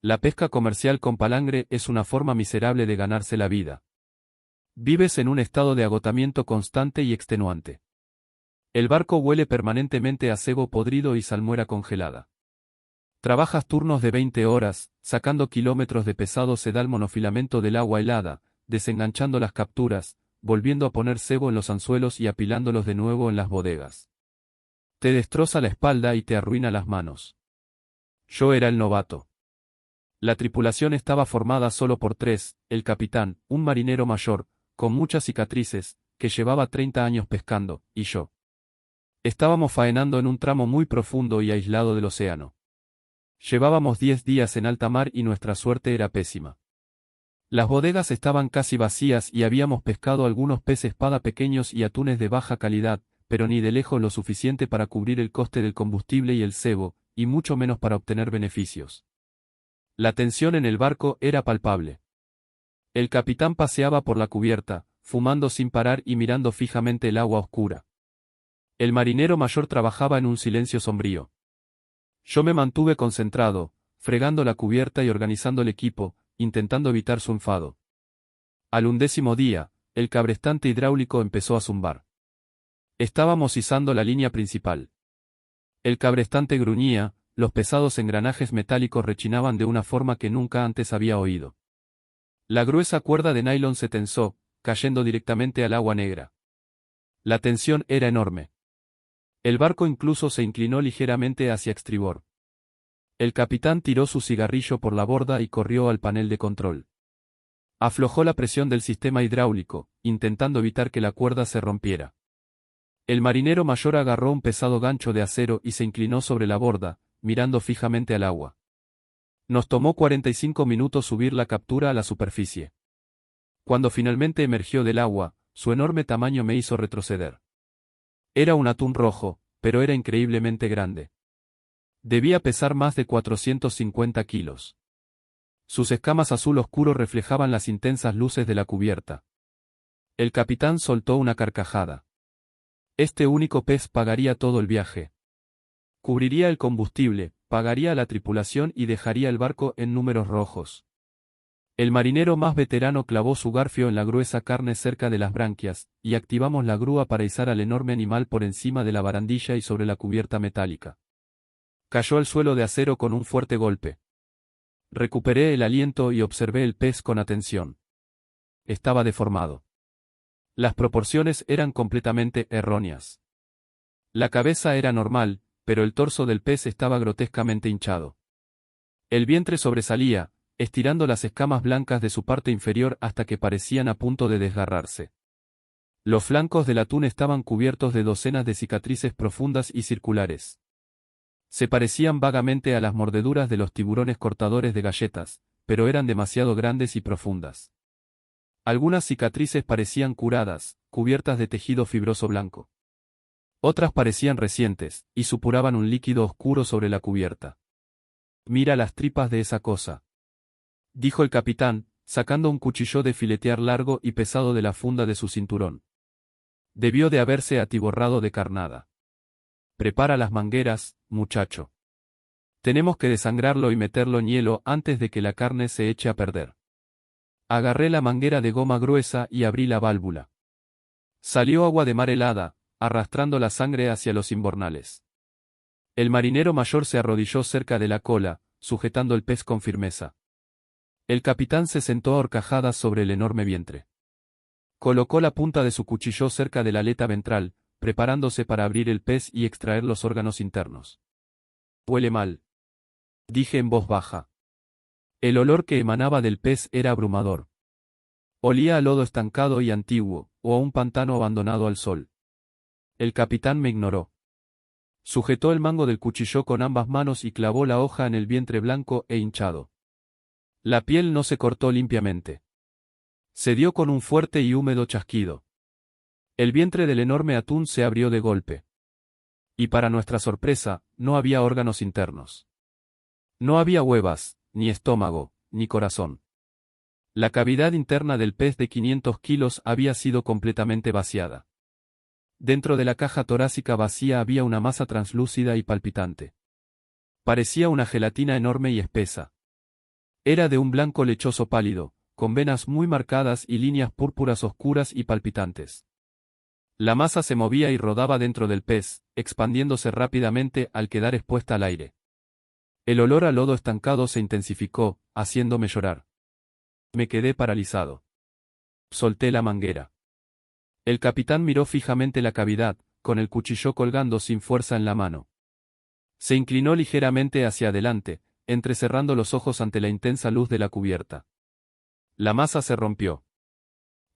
La pesca comercial con palangre es una forma miserable de ganarse la vida. Vives en un estado de agotamiento constante y extenuante. El barco huele permanentemente a cebo podrido y salmuera congelada. Trabajas turnos de 20 horas, sacando kilómetros de pesado sedal monofilamento del agua helada, desenganchando las capturas, volviendo a poner cebo en los anzuelos y apilándolos de nuevo en las bodegas. Te destroza la espalda y te arruina las manos. Yo era el novato. La tripulación estaba formada solo por tres: el capitán, un marinero mayor, con muchas cicatrices, que llevaba 30 años pescando, y yo. Estábamos faenando en un tramo muy profundo y aislado del océano. Llevábamos 10 días en alta mar y nuestra suerte era pésima. Las bodegas estaban casi vacías y habíamos pescado algunos peces espada pequeños y atunes de baja calidad, pero ni de lejos lo suficiente para cubrir el coste del combustible y el cebo, y mucho menos para obtener beneficios. La tensión en el barco era palpable. El capitán paseaba por la cubierta, fumando sin parar y mirando fijamente el agua oscura. El marinero mayor trabajaba en un silencio sombrío. Yo me mantuve concentrado, fregando la cubierta y organizando el equipo, intentando evitar su enfado. Al 11º día, el cabrestante hidráulico empezó a zumbar. Estábamos izando la línea principal. El cabrestante gruñía, los pesados engranajes metálicos rechinaban de una forma que nunca antes había oído. La gruesa cuerda de nylon se tensó, cayendo directamente al agua negra. La tensión era enorme. El barco incluso se inclinó ligeramente hacia estribor. El capitán tiró su cigarrillo por la borda y corrió al panel de control. Aflojó la presión del sistema hidráulico, intentando evitar que la cuerda se rompiera. El marinero mayor agarró un pesado gancho de acero y se inclinó sobre la borda, mirando fijamente al agua. Nos tomó 45 minutos subir la captura a la superficie. Cuando finalmente emergió del agua, su enorme tamaño me hizo retroceder. Era un atún rojo, pero era increíblemente grande. Debía pesar más de 450 kilos. Sus escamas azul oscuro reflejaban las intensas luces de la cubierta. El capitán soltó una carcajada. Este único pez pagaría todo el viaje. Cubriría el combustible, pagaría a la tripulación y dejaría el barco en números rojos. El marinero más veterano clavó su garfio en la gruesa carne cerca de las branquias, y activamos la grúa para izar al enorme animal por encima de la barandilla y sobre la cubierta metálica. Cayó al suelo de acero con un fuerte golpe. Recuperé el aliento y observé el pez con atención. Estaba deformado. Las proporciones eran completamente erróneas. La cabeza era normal, pero el torso del pez estaba grotescamente hinchado. El vientre sobresalía, estirando las escamas blancas de su parte inferior hasta que parecían a punto de desgarrarse. Los flancos del atún estaban cubiertos de docenas de cicatrices profundas y circulares. Se parecían vagamente a las mordeduras de los tiburones cortadores de galletas, pero eran demasiado grandes y profundas. Algunas cicatrices parecían curadas, cubiertas de tejido fibroso blanco. Otras parecían recientes, y supuraban un líquido oscuro sobre la cubierta. «Mira las tripas de esa cosa», dijo el capitán, sacando un cuchillo de filetear largo y pesado de la funda de su cinturón. Debió de haberse atiborrado de carnada. «Prepara las mangueras, muchacho. Tenemos que desangrarlo y meterlo en hielo antes de que la carne se eche a perder». Agarré la manguera de goma gruesa y abrí la válvula. Salió agua de mar helada, arrastrando la sangre hacia los imbornales. El marinero mayor se arrodilló cerca de la cola, sujetando el pez con firmeza. El capitán se sentó a horcajadas sobre el enorme vientre. Colocó la punta de su cuchillo cerca de la aleta ventral, preparándose para abrir el pez y extraer los órganos internos. «Huele mal», dije en voz baja. El olor que emanaba del pez era abrumador. Olía a lodo estancado y antiguo, o a un pantano abandonado al sol. El capitán me ignoró. Sujetó el mango del cuchillo con ambas manos y clavó la hoja en el vientre blanco e hinchado. La piel no se cortó limpiamente. Se dio con un fuerte y húmedo chasquido. El vientre del enorme atún se abrió de golpe. Y para nuestra sorpresa, no había órganos internos. No había huevas, ni estómago, ni corazón. La cavidad interna del pez de 500 kilos había sido completamente vaciada. Dentro de la caja torácica vacía había una masa translúcida y palpitante. Parecía una gelatina enorme y espesa. Era de un blanco lechoso pálido, con venas muy marcadas y líneas púrpuras oscuras y palpitantes. La masa se movía y rodaba dentro del pez, expandiéndose rápidamente al quedar expuesta al aire. El olor a lodo estancado se intensificó, haciéndome llorar. Me quedé paralizado. Solté la manguera. El capitán miró fijamente la cavidad, con el cuchillo colgando sin fuerza en la mano. Se inclinó ligeramente hacia adelante, entrecerrando los ojos ante la intensa luz de la cubierta. La masa se rompió.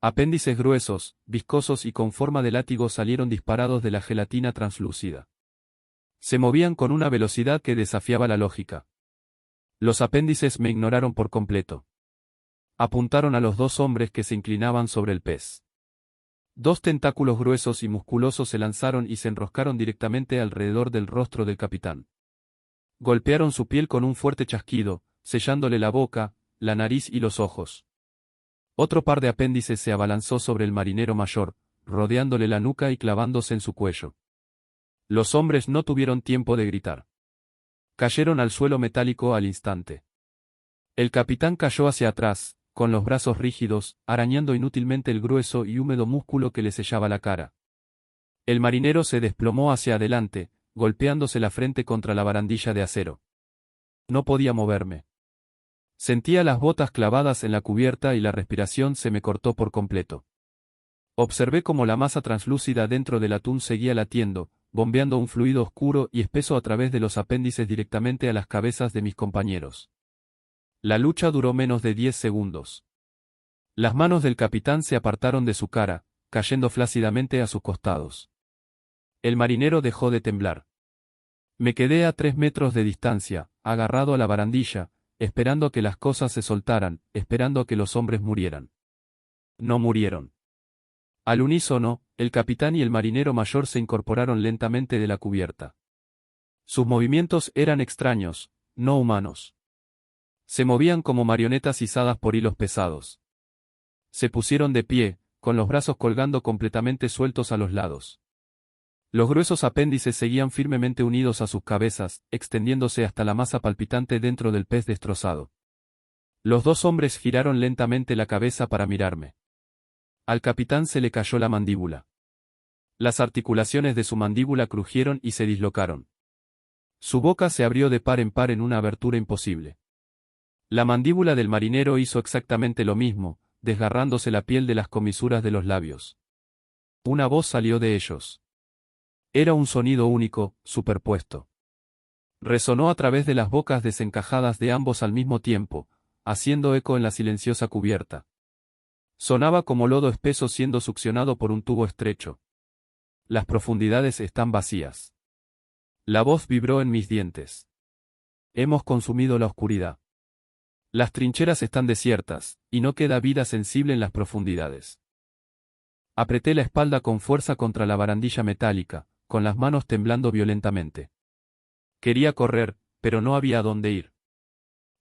Apéndices gruesos, viscosos y con forma de látigo salieron disparados de la gelatina translúcida. Se movían con una velocidad que desafiaba la lógica. Los apéndices me ignoraron por completo. Apuntaron a los dos hombres que se inclinaban sobre el pez. Dos tentáculos gruesos y musculosos se lanzaron y se enroscaron directamente alrededor del rostro del capitán. Golpearon su piel con un fuerte chasquido, sellándole la boca, la nariz y los ojos. Otro par de apéndices se abalanzó sobre el marinero mayor, rodeándole la nuca y clavándose en su cuello. Los hombres no tuvieron tiempo de gritar. Cayeron al suelo metálico al instante. El capitán cayó hacia atrás, con los brazos rígidos, arañando inútilmente el grueso y húmedo músculo que le sellaba la cara. El marinero se desplomó hacia adelante, golpeándose la frente contra la barandilla de acero. No podía moverme. Sentía las botas clavadas en la cubierta y la respiración se me cortó por completo. Observé cómo la masa translúcida dentro del atún seguía latiendo, bombeando un fluido oscuro y espeso a través de los apéndices directamente a las cabezas de mis compañeros. La lucha duró menos de 10 segundos. Las manos del capitán se apartaron de su cara, cayendo flácidamente a sus costados. El marinero dejó de temblar. Me quedé a 3 metros de distancia, agarrado a la barandilla, esperando a que las cosas se soltaran, esperando a que los hombres murieran. No murieron. Al unísono, el capitán y el marinero mayor se incorporaron lentamente de la cubierta. Sus movimientos eran extraños, no humanos. Se movían como marionetas izadas por hilos pesados. Se pusieron de pie, con los brazos colgando completamente sueltos a los lados. Los gruesos apéndices seguían firmemente unidos a sus cabezas, extendiéndose hasta la masa palpitante dentro del pez destrozado. Los dos hombres giraron lentamente la cabeza para mirarme. Al capitán se le cayó la mandíbula. Las articulaciones de su mandíbula crujieron y se dislocaron. Su boca se abrió de par en par en una abertura imposible. La mandíbula del marinero hizo exactamente lo mismo, desgarrándose la piel de las comisuras de los labios. Una voz salió de ellos. Era un sonido único, superpuesto. Resonó a través de las bocas desencajadas de ambos al mismo tiempo, haciendo eco en la silenciosa cubierta. Sonaba como lodo espeso siendo succionado por un tubo estrecho. Las profundidades están vacías. La voz vibró en mis dientes. Hemos consumido la oscuridad. Las trincheras están desiertas, y no queda vida sensible en las profundidades. Apreté la espalda con fuerza contra la barandilla metálica, con las manos temblando violentamente. Quería correr, pero no había a dónde ir.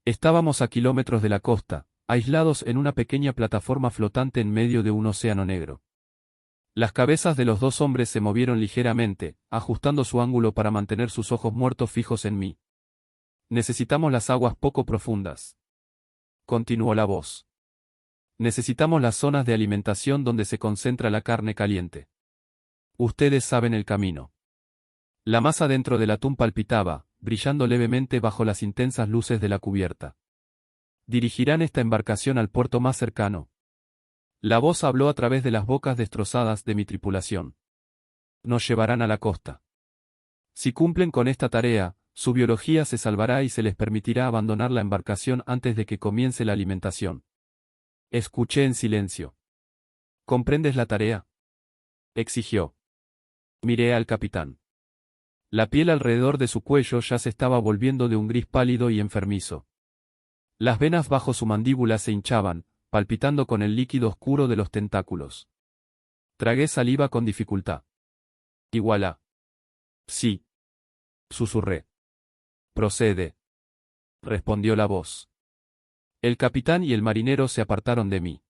Estábamos a kilómetros de la costa, aislados en una pequeña plataforma flotante en medio de un océano negro. Las cabezas de los dos hombres se movieron ligeramente, ajustando su ángulo para mantener sus ojos muertos fijos en mí. Necesitamos las aguas poco profundas. Continuó la voz. Necesitamos las zonas de alimentación donde se concentra la carne caliente. Ustedes saben el camino. La masa dentro del atún palpitaba, brillando levemente bajo las intensas luces de la cubierta. Dirigirán esta embarcación al puerto más cercano. La voz habló a través de las bocas destrozadas de mi tripulación. Nos llevarán a la costa. Si cumplen con esta tarea, su biología se salvará y se les permitirá abandonar la embarcación antes de que comience la alimentación. Escuché en silencio. ¿Comprendes la tarea?, exigió. Miré al capitán. La piel alrededor de su cuello ya se estaba volviendo de un gris pálido y enfermizo. Las venas bajo su mandíbula se hinchaban, palpitando con el líquido oscuro de los tentáculos. Tragué saliva con dificultad. Igualá. Sí. Susurré. Procede. Respondió la voz. El capitán y el marinero se apartaron de mí.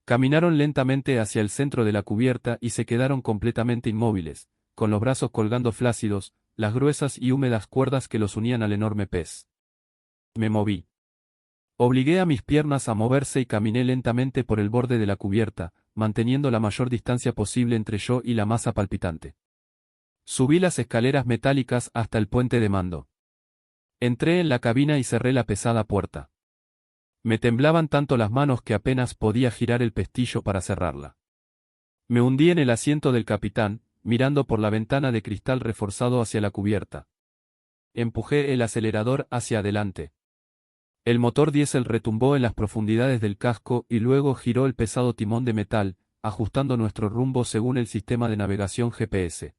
Caminaron lentamente hacia el centro de la cubierta y se quedaron completamente inmóviles, con los brazos colgando flácidos, las gruesas y húmedas cuerdas que los unían al enorme pez. Me moví. Obligué a mis piernas a moverse y caminé lentamente por el borde de la cubierta, manteniendo la mayor distancia posible entre yo y la masa palpitante. Subí las escaleras metálicas hasta el puente de mando. Entré en la cabina y cerré la pesada puerta. Me temblaban tanto las manos que apenas podía girar el pestillo para cerrarla. Me hundí en el asiento del capitán, mirando por la ventana de cristal reforzado hacia la cubierta. Empujé el acelerador hacia adelante. El motor diésel retumbó en las profundidades del casco y luego giró el pesado timón de metal, ajustando nuestro rumbo según el sistema de navegación GPS.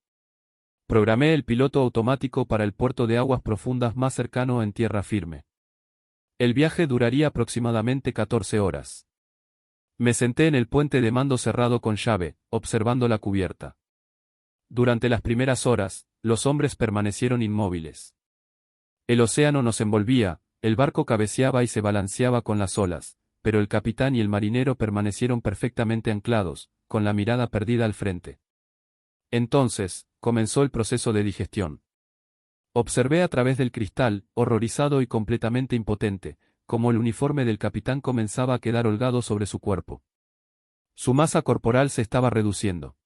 Programé el piloto automático para el puerto de aguas profundas más cercano en tierra firme. El viaje duraría aproximadamente 14 horas. Me senté en el puente de mando cerrado con llave, observando la cubierta. Durante las primeras horas, los hombres permanecieron inmóviles. El océano nos envolvía, el barco cabeceaba y se balanceaba con las olas, pero el capitán y el marinero permanecieron perfectamente anclados, con la mirada perdida al frente. Entonces, comenzó el proceso de digestión. Observé a través del cristal, horrorizado y completamente impotente, cómo el uniforme del capitán comenzaba a quedar holgado sobre su cuerpo. Su masa corporal se estaba reduciendo.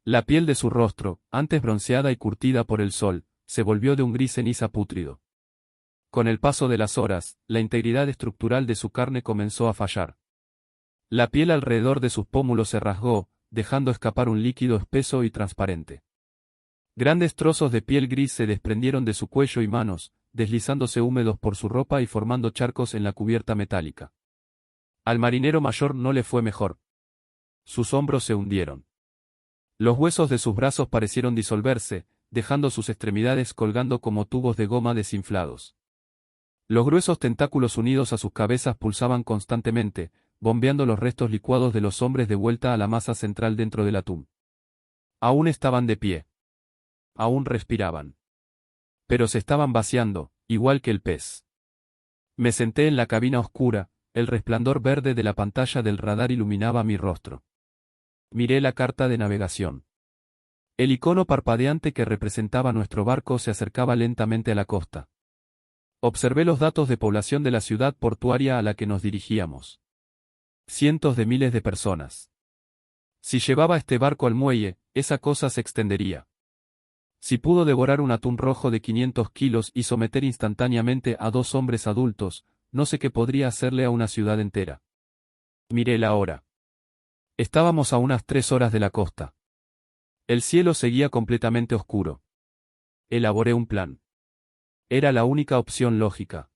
La piel de su rostro, antes bronceada y curtida por el sol, se volvió de un gris ceniza pútrido. Con el paso de las horas, la integridad estructural de su carne comenzó a fallar. La piel alrededor de sus pómulos se rasgó, dejando escapar un líquido espeso y transparente. Grandes trozos de piel gris se desprendieron de su cuello y manos, deslizándose húmedos por su ropa y formando charcos en la cubierta metálica. Al marinero mayor no le fue mejor. Sus hombros se hundieron. Los huesos de sus brazos parecieron disolverse, dejando sus extremidades colgando como tubos de goma desinflados. Los gruesos tentáculos unidos a sus cabezas pulsaban constantemente, bombeando los restos licuados de los hombres de vuelta a la masa central dentro del atún. Aún estaban de pie. Aún respiraban. Pero se estaban vaciando, igual que el pez. Me senté en la cabina oscura, el resplandor verde de la pantalla del radar iluminaba mi rostro. Miré la carta de navegación. El icono parpadeante que representaba nuestro barco se acercaba lentamente a la costa. Observé los datos de población de la ciudad portuaria a la que nos dirigíamos. Cientos de miles de personas. Si llevaba este barco al muelle, esa cosa se extendería. Si pudo devorar un atún rojo de 500 kilos y someter instantáneamente a 2 hombres adultos, no sé qué podría hacerle a una ciudad entera. Miré la hora. Estábamos a unas 3 horas de la costa. El cielo seguía completamente oscuro. Elaboré un plan. Era la única opción lógica.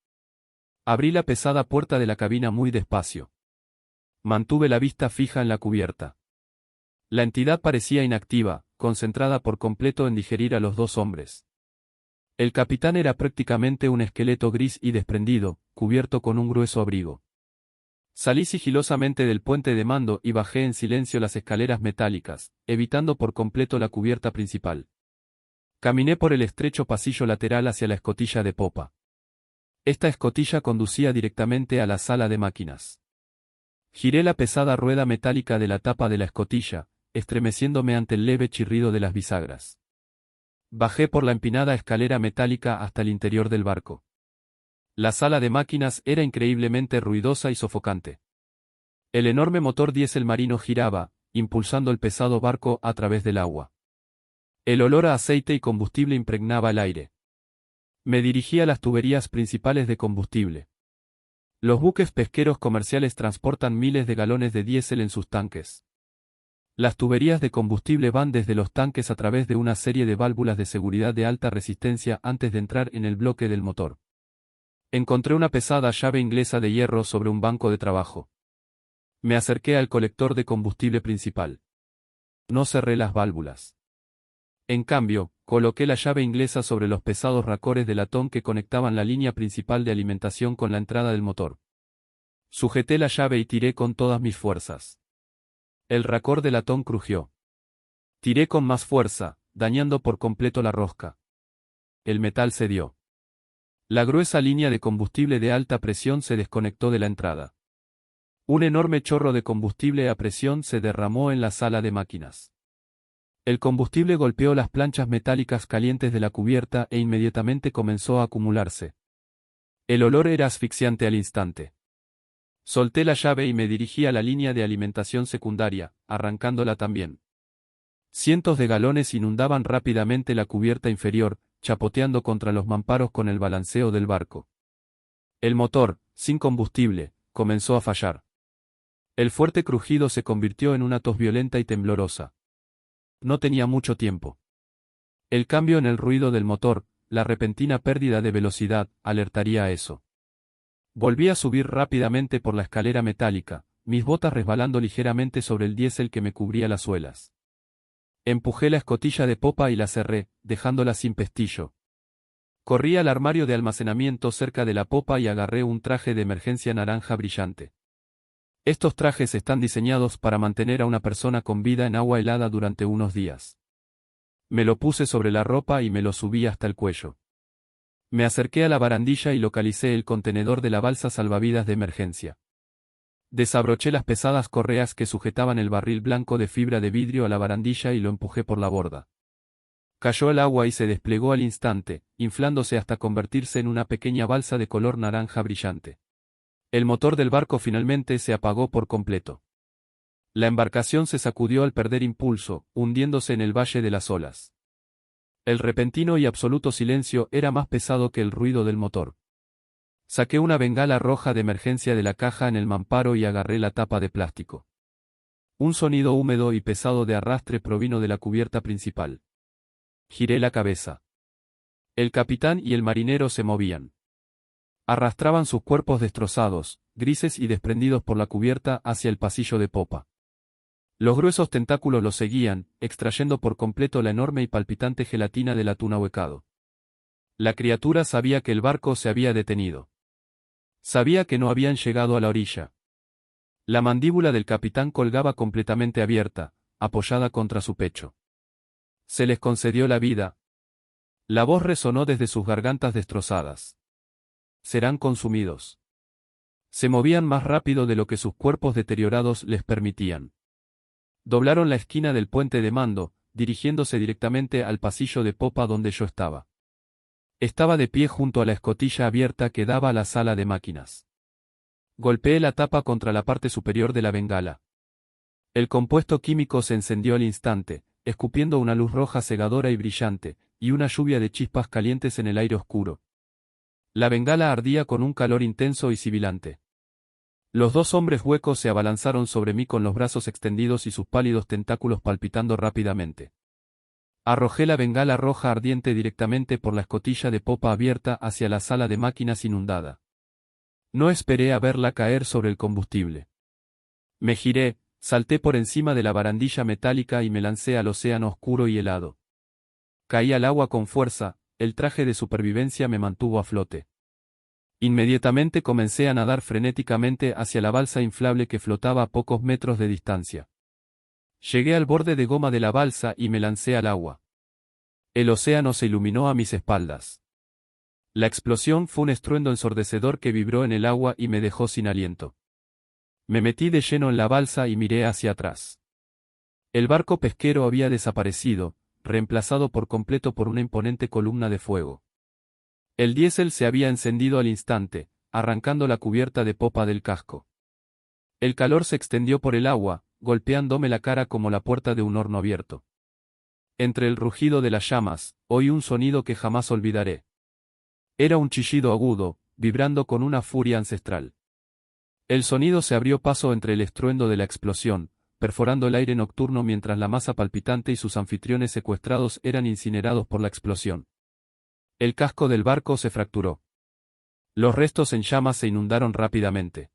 Abrí la pesada puerta de la cabina muy despacio. Mantuve la vista fija en la cubierta. La entidad parecía inactiva, concentrada por completo en digerir a los 2 hombres. El capitán era prácticamente un esqueleto gris y desprendido, cubierto con un grueso abrigo. Salí sigilosamente del puente de mando y bajé en silencio las escaleras metálicas, evitando por completo la cubierta principal. Caminé por el estrecho pasillo lateral hacia la escotilla de popa. Esta escotilla conducía directamente a la sala de máquinas. Giré la pesada rueda metálica de la tapa de la escotilla, estremeciéndome ante el leve chirrido de las bisagras. Bajé por la empinada escalera metálica hasta el interior del barco. La sala de máquinas era increíblemente ruidosa y sofocante. El enorme motor diésel marino giraba, impulsando el pesado barco a través del agua. El olor a aceite y combustible impregnaba el aire. Me dirigí a las tuberías principales de combustible. Los buques pesqueros comerciales transportan miles de galones de diésel en sus tanques. Las tuberías de combustible van desde los tanques a través de una serie de válvulas de seguridad de alta resistencia antes de entrar en el bloque del motor. Encontré una pesada llave inglesa de hierro sobre un banco de trabajo. Me acerqué al colector de combustible principal. No cerré las válvulas. En cambio, coloqué la llave inglesa sobre los pesados racores de latón que conectaban la línea principal de alimentación con la entrada del motor. Sujeté la llave y tiré con todas mis fuerzas. El racor de latón crujió. Tiré con más fuerza, dañando por completo la rosca. El metal cedió. La gruesa línea de combustible de alta presión se desconectó de la entrada. Un enorme chorro de combustible a presión se derramó en la sala de máquinas. El combustible golpeó las planchas metálicas calientes de la cubierta e inmediatamente comenzó a acumularse. El olor era asfixiante al instante. Solté la llave y me dirigí a la línea de alimentación secundaria, arrancándola también. Cientos de galones inundaban rápidamente la cubierta inferior, chapoteando contra los mamparos con el balanceo del barco. El motor, sin combustible, comenzó a fallar. El fuerte crujido se convirtió en una tos violenta y temblorosa. No tenía mucho tiempo. El cambio en el ruido del motor, la repentina pérdida de velocidad, alertaría a eso. Volví a subir rápidamente por la escalera metálica, mis botas resbalando ligeramente sobre el diésel que me cubría las suelas. Empujé la escotilla de popa y la cerré, dejándola sin pestillo. Corrí al armario de almacenamiento cerca de la popa y agarré un traje de emergencia naranja brillante. Estos trajes están diseñados para mantener a una persona con vida en agua helada durante unos días. Me lo puse sobre la ropa y me lo subí hasta el cuello. Me acerqué a la barandilla y localicé el contenedor de la balsa salvavidas de emergencia. Desabroché las pesadas correas que sujetaban el barril blanco de fibra de vidrio a la barandilla y lo empujé por la borda. Cayó al agua y se desplegó al instante, inflándose hasta convertirse en una pequeña balsa de color naranja brillante. El motor del barco finalmente se apagó por completo. La embarcación se sacudió al perder impulso, hundiéndose en el valle de las olas. El repentino y absoluto silencio era más pesado que el ruido del motor. Saqué una bengala roja de emergencia de la caja en el mamparo y agarré la tapa de plástico. Un sonido húmedo y pesado de arrastre provino de la cubierta principal. Giré la cabeza. El capitán y el marinero se movían. Arrastraban sus cuerpos destrozados, grises y desprendidos por la cubierta hacia el pasillo de popa. Los gruesos tentáculos los seguían, extrayendo por completo la enorme y palpitante gelatina del atún ahuecado. La criatura sabía que el barco se había detenido. Sabía que no habían llegado a la orilla. La mandíbula del capitán colgaba completamente abierta, apoyada contra su pecho. Se les concedió la vida. La voz resonó desde sus gargantas destrozadas. Serán consumidos. Se movían más rápido de lo que sus cuerpos deteriorados les permitían. Doblaron la esquina del puente de mando, dirigiéndose directamente al pasillo de popa donde yo estaba. Estaba de pie junto a la escotilla abierta que daba a la sala de máquinas. Golpeé la tapa contra la parte superior de la bengala. El compuesto químico se encendió al instante, escupiendo una luz roja cegadora y brillante, y una lluvia de chispas calientes en el aire oscuro. La bengala ardía con un calor intenso y sibilante. Los dos hombres huecos se abalanzaron sobre mí con los brazos extendidos y sus pálidos tentáculos palpitando rápidamente. Arrojé la bengala roja ardiente directamente por la escotilla de popa abierta hacia la sala de máquinas inundada. No esperé a verla caer sobre el combustible. Me giré, salté por encima de la barandilla metálica y me lancé al océano oscuro y helado. Caí al agua con fuerza, el traje de supervivencia me mantuvo a flote. Inmediatamente comencé a nadar frenéticamente hacia la balsa inflable que flotaba a pocos metros de distancia. Llegué al borde de goma de la balsa y me lancé al agua. El océano se iluminó a mis espaldas. La explosión fue un estruendo ensordecedor que vibró en el agua y me dejó sin aliento. Me metí de lleno en la balsa y miré hacia atrás. El barco pesquero había desaparecido, reemplazado por completo por una imponente columna de fuego. El diésel se había encendido al instante, arrancando la cubierta de popa del casco. El calor se extendió por el agua, golpeándome la cara como la puerta de un horno abierto. Entre el rugido de las llamas, oí un sonido que jamás olvidaré. Era un chillido agudo, vibrando con una furia ancestral. El sonido se abrió paso entre el estruendo de la explosión, perforando el aire nocturno mientras la masa palpitante y sus anfitriones secuestrados eran incinerados por la explosión. El casco del barco se fracturó. Los restos en llamas se inundaron rápidamente.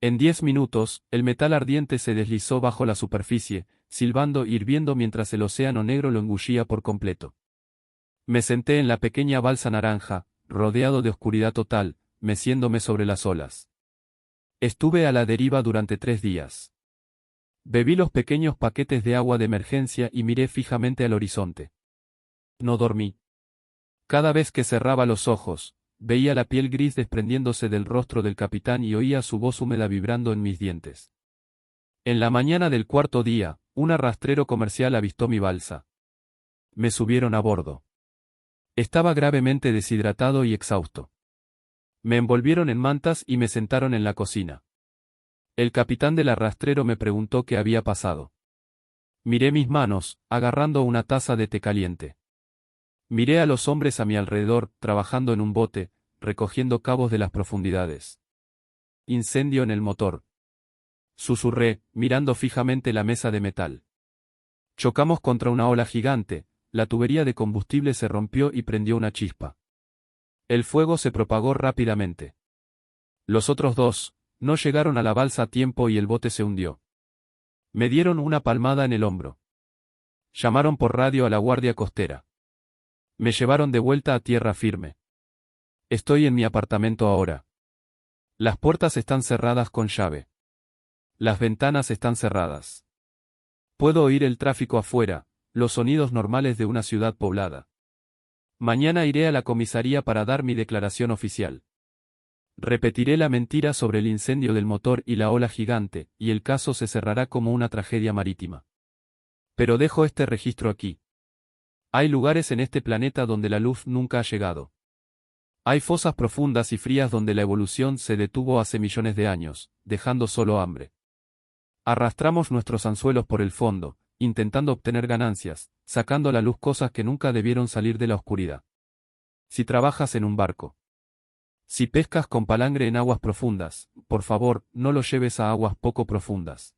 En 10 minutos, el metal ardiente se deslizó bajo la superficie, silbando y hirviendo mientras el océano negro lo engullía por completo. Me senté en la pequeña balsa naranja, rodeado de oscuridad total, meciéndome sobre las olas. Estuve a la deriva durante 3 días. Bebí los pequeños paquetes de agua de emergencia y miré fijamente al horizonte. No dormí. Cada vez que cerraba los ojos, veía la piel gris desprendiéndose del rostro del capitán y oía su voz húmeda vibrando en mis dientes. En la mañana del 4.º día, un arrastrero comercial avistó mi balsa. Me subieron a bordo. Estaba gravemente deshidratado y exhausto. Me envolvieron en mantas y me sentaron en la cocina. El capitán del arrastrero me preguntó qué había pasado. Miré mis manos, agarrando una taza de té caliente. Miré a los hombres a mi alrededor, trabajando en un bote, recogiendo cabos de las profundidades. Incendio en el motor. Susurré, mirando fijamente la mesa de metal. Chocamos contra una ola gigante, la tubería de combustible se rompió y prendió una chispa. El fuego se propagó rápidamente. Los otros dos no llegaron a la balsa a tiempo y el bote se hundió. Me dieron una palmada en el hombro. Llamaron por radio a la guardia costera. Me llevaron de vuelta a tierra firme. Estoy en mi apartamento ahora. Las puertas están cerradas con llave. Las ventanas están cerradas. Puedo oír el tráfico afuera, los sonidos normales de una ciudad poblada. Mañana iré a la comisaría para dar mi declaración oficial. Repetiré la mentira sobre el incendio del motor y la ola gigante, y el caso se cerrará como una tragedia marítima. Pero dejo este registro aquí. Hay lugares en este planeta donde la luz nunca ha llegado. Hay fosas profundas y frías donde la evolución se detuvo hace millones de años, dejando solo hambre. Arrastramos nuestros anzuelos por el fondo, intentando obtener ganancias, sacando a la luz cosas que nunca debieron salir de la oscuridad. Si trabajas en un barco, si pescas con palangre en aguas profundas, por favor, no lo lleves a aguas poco profundas.